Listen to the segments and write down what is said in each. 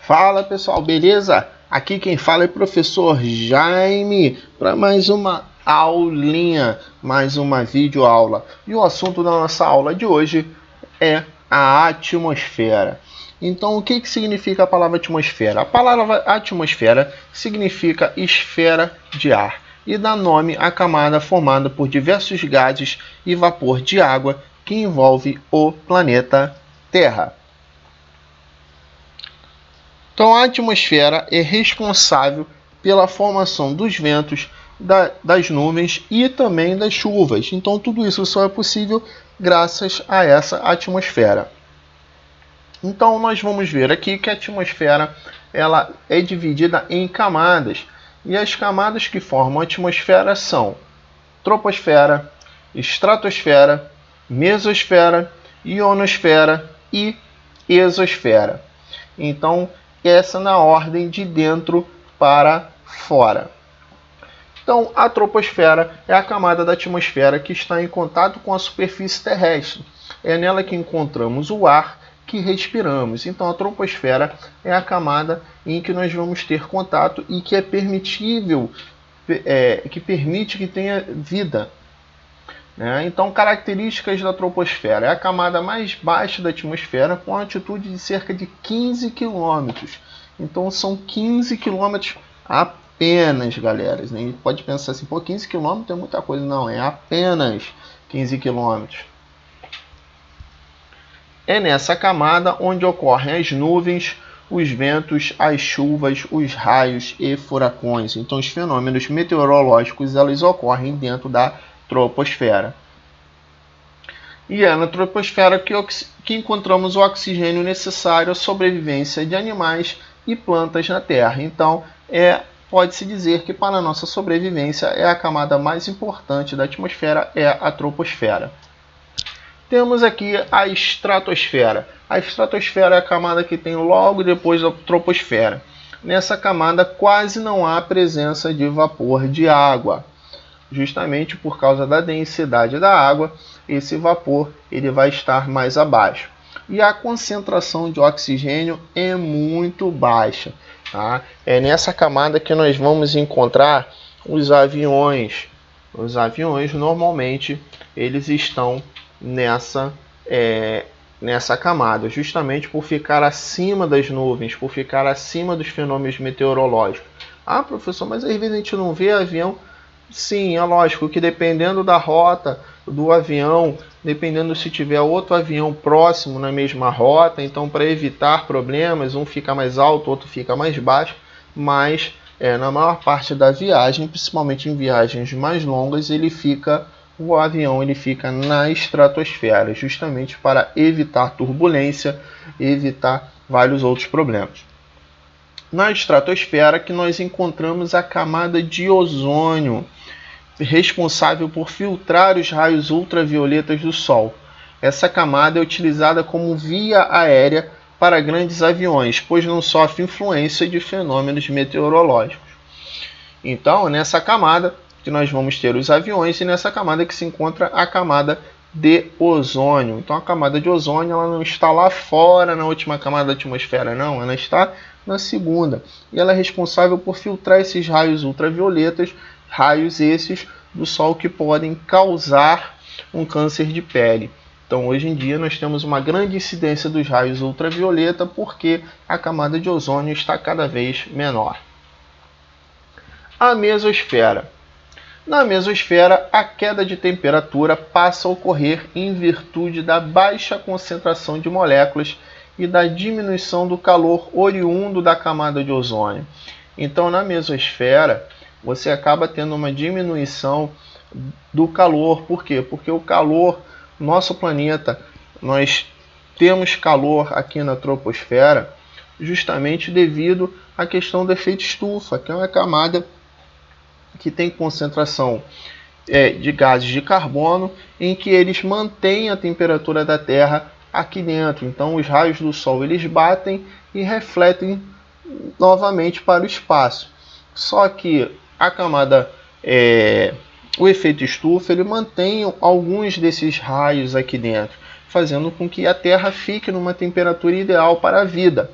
Fala pessoal, beleza? Aqui quem fala é o professor Jaime para mais uma aulinha, mais uma videoaula. E o assunto da nossa aula de hoje é a atmosfera. Então, o que significa a palavra atmosfera? A palavra atmosfera significa esfera de ar e dá nome à camada formada por diversos gases e vapor de água que envolve o planeta Terra. Então, a atmosfera é responsável pela formação dos ventos, das nuvens e também das chuvas. Então, tudo isso só é possível graças a essa atmosfera. Então, nós vamos ver aqui que a atmosfera ela é dividida em camadas. E as camadas que formam a atmosfera são troposfera, estratosfera, mesosfera, ionosfera e exosfera. Então, essa na ordem de dentro para fora. Então, a troposfera é a camada da atmosfera que está em contato com a superfície terrestre. É nela que encontramos o ar que respiramos. Então, a troposfera é a camada em que nós vamos ter contato e que é permitível, que permite que tenha vida. Então, características da troposfera. É a camada mais baixa da atmosfera com uma altitude de cerca de 15 km. Então, são 15 km apenas, galera. A gente pode pensar assim, pô, 15 km é muita coisa. Não, é apenas 15 km. É nessa camada onde ocorrem as nuvens, os ventos, as chuvas, os raios e furacões. Então, os fenômenos meteorológicos eles ocorrem dentro da troposfera. E é na troposfera que encontramos o oxigênio necessário à sobrevivência de animais e plantas na Terra. Então, pode-se dizer que para a nossa sobrevivência é a camada mais importante da atmosfera, é a troposfera. Temos aqui a estratosfera. A estratosfera é a camada que tem logo depois da troposfera. Nessa camada quase não há presença de vapor de água. Justamente por causa da densidade da água, esse vapor ele vai estar mais abaixo. E a concentração de oxigênio é muito baixa. Tá? É nessa camada que nós vamos encontrar os aviões. Os aviões, normalmente, eles estão nessa camada, justamente por ficar acima das nuvens, por ficar acima dos fenômenos meteorológicos. Ah, professor, mas às vezes a gente não vê avião. Sim, é lógico que dependendo da rota do avião, dependendo se tiver outro avião próximo na mesma rota, então para evitar problemas, um fica mais alto, outro fica mais baixo, mas na maior parte da viagem, principalmente em viagens mais longas, o avião fica na estratosfera, justamente para evitar turbulência e evitar vários outros problemas. Na estratosfera que nós encontramos a camada de ozônio, responsável por filtrar os raios ultravioletas do Sol. Essa camada é utilizada como via aérea para grandes aviões, pois não sofre influência de fenômenos meteorológicos. Então, nessa camada que nós vamos ter os aviões e nessa camada que se encontra a camada de ozônio. Então, a camada de ozônio ela não está lá fora na última camada da atmosfera, não. Ela está na segunda. E ela é responsável por filtrar esses raios ultravioletas, raios esses do Sol que podem causar um câncer de pele. Então, hoje em dia, nós temos uma grande incidência dos raios ultravioleta porque a camada de ozônio está cada vez menor. A mesosfera. Na mesosfera, a queda de temperatura passa a ocorrer em virtude da baixa concentração de moléculas e da diminuição do calor oriundo da camada de ozônio. Então, na mesosfera, você acaba tendo uma diminuição do calor. Por quê? Porque o calor, nosso planeta, nós temos calor aqui na troposfera justamente devido à questão do efeito estufa, que é uma camada que tem concentração de gases de carbono, em que eles mantêm a temperatura da Terra aqui dentro. Então, os raios do Sol eles batem e refletem novamente para o espaço. Só que a camada, o efeito estufa, ele mantém alguns desses raios aqui dentro, fazendo com que a Terra fique numa temperatura ideal para a vida.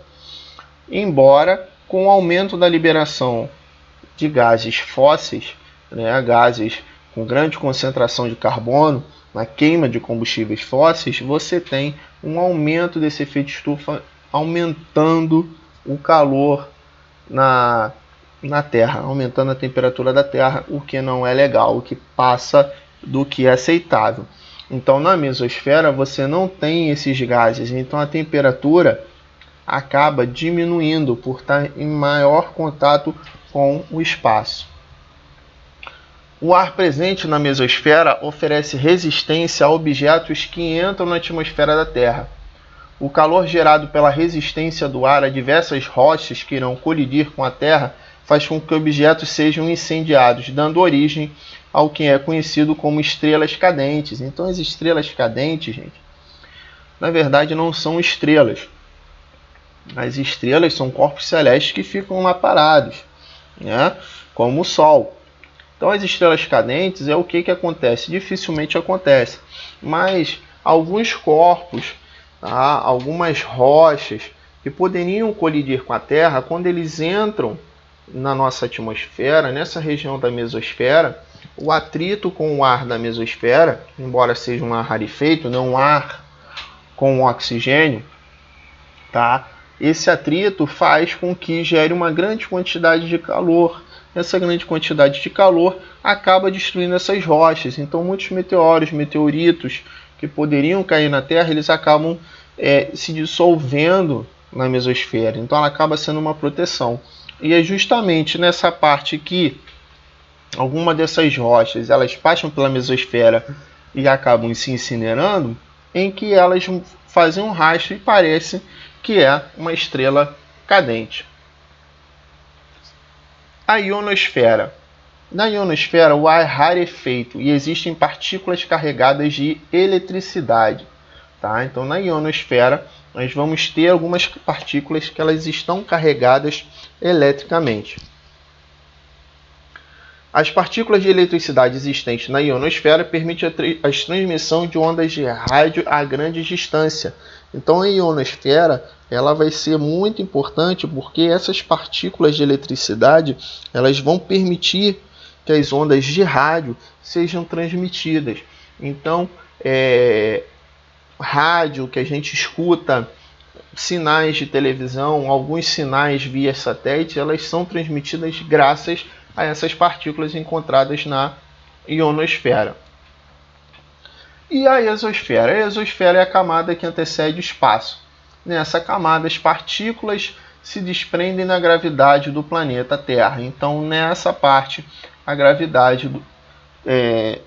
embora com o aumento da liberação de gases fósseis, né, gases com grande concentração de carbono, na queima de combustíveis fósseis, você tem um aumento desse efeito estufa, aumentando o calor na Terra, aumentando a temperatura da Terra, o que não é legal, o que passa do que é aceitável. Então, na mesosfera, você não tem esses gases, então a temperatura acaba diminuindo por estar em maior contato com o espaço. O ar presente na mesosfera oferece resistência a objetos que entram na atmosfera da Terra. O calor gerado pela resistência do ar a diversas rochas que irão colidir com a Terra faz com que objetos sejam incendiados, dando origem ao que é conhecido como estrelas cadentes. Então, as estrelas cadentes, gente, na verdade não são estrelas. As estrelas são corpos celestes que ficam lá parados, né? Como o Sol. Então, as estrelas cadentes é o que acontece? Dificilmente acontece, mas alguns corpos, tá? Algumas rochas que poderiam colidir com a Terra, quando eles entram na nossa atmosfera, nessa região da mesosfera, o atrito com o ar da mesosfera, embora seja um ar rarefeito, não um ar com oxigênio, tá? Esse atrito faz com que gere uma grande quantidade de calor. Essa grande quantidade de calor acaba destruindo essas rochas. Então, muitos meteoros, meteoritos que poderiam cair na Terra, eles acabam se dissolvendo na mesosfera. Então, ela acaba sendo uma proteção. E é justamente nessa parte que alguma dessas rochas elas passam pela mesosfera e acabam se incinerando, em que elas fazem um rastro e parece que é uma estrela cadente. A ionosfera. Na ionosfera, o ar é rarefeito e existem partículas carregadas de eletricidade. Tá? Então, na ionosfera, nós vamos ter algumas partículas que elas estão carregadas eletricamente. As partículas de eletricidade existentes na ionosfera permitem a transmissão de ondas de rádio a grande distância. Então, a ionosfera ela vai ser muito importante porque essas partículas de eletricidade elas vão permitir que as ondas de rádio sejam transmitidas. Então, rádio que a gente escuta, sinais de televisão, alguns sinais via satélite, elas são transmitidas graças a essas partículas encontradas na ionosfera. E a exosfera? A exosfera é a camada que antecede o espaço. Nessa camada, as partículas se desprendem da gravidade do planeta Terra. Então, nessa parte, a gravidade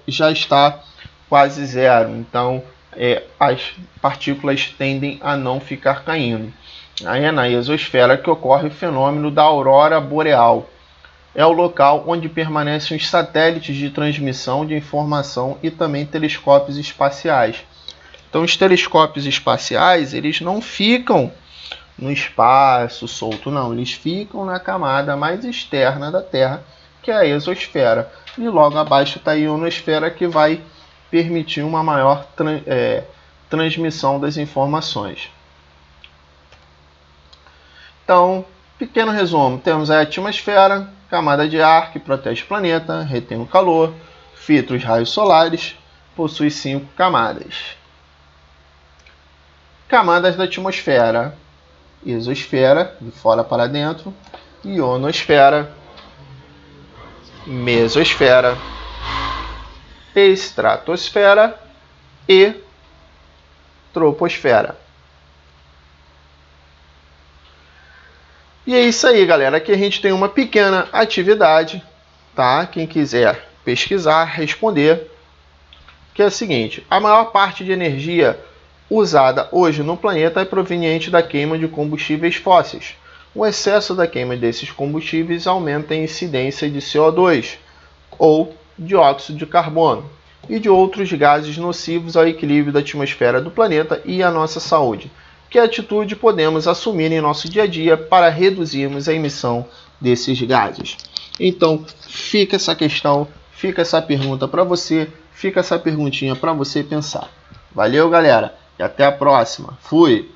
já está quase zero. Então, as partículas tendem a não ficar caindo. Aí é na exosfera que ocorre o fenômeno da aurora boreal. É o local onde permanecem os satélites de transmissão de informação e também telescópios espaciais. Então, os telescópios espaciais, eles não ficam no espaço solto, não. Eles ficam na camada mais externa da Terra, que é a exosfera. E logo abaixo está a ionosfera, que vai permitir uma maior transmissão das informações. Então, pequeno resumo. Temos a atmosfera, camada de ar que protege o planeta, retém o calor, filtra os raios solares, possui 5 camadas. Camadas da atmosfera: exosfera, de fora para dentro, ionosfera, mesosfera, estratosfera e troposfera. E é isso aí, galera. Aqui a gente tem uma pequena atividade, tá? Quem quiser pesquisar, responder, que é o seguinte: a maior parte de energia usada hoje no planeta é proveniente da queima de combustíveis fósseis. O excesso da queima desses combustíveis aumenta a incidência de CO2, ou dióxido de carbono, e de outros gases nocivos ao equilíbrio da atmosfera do planeta e à nossa saúde. Que atitude podemos assumir em nosso dia a dia para reduzirmos a emissão desses gases? Então, fica essa questão, fica essa pergunta para você, fica essa perguntinha para você pensar. Valeu, galera, e até a próxima. Fui!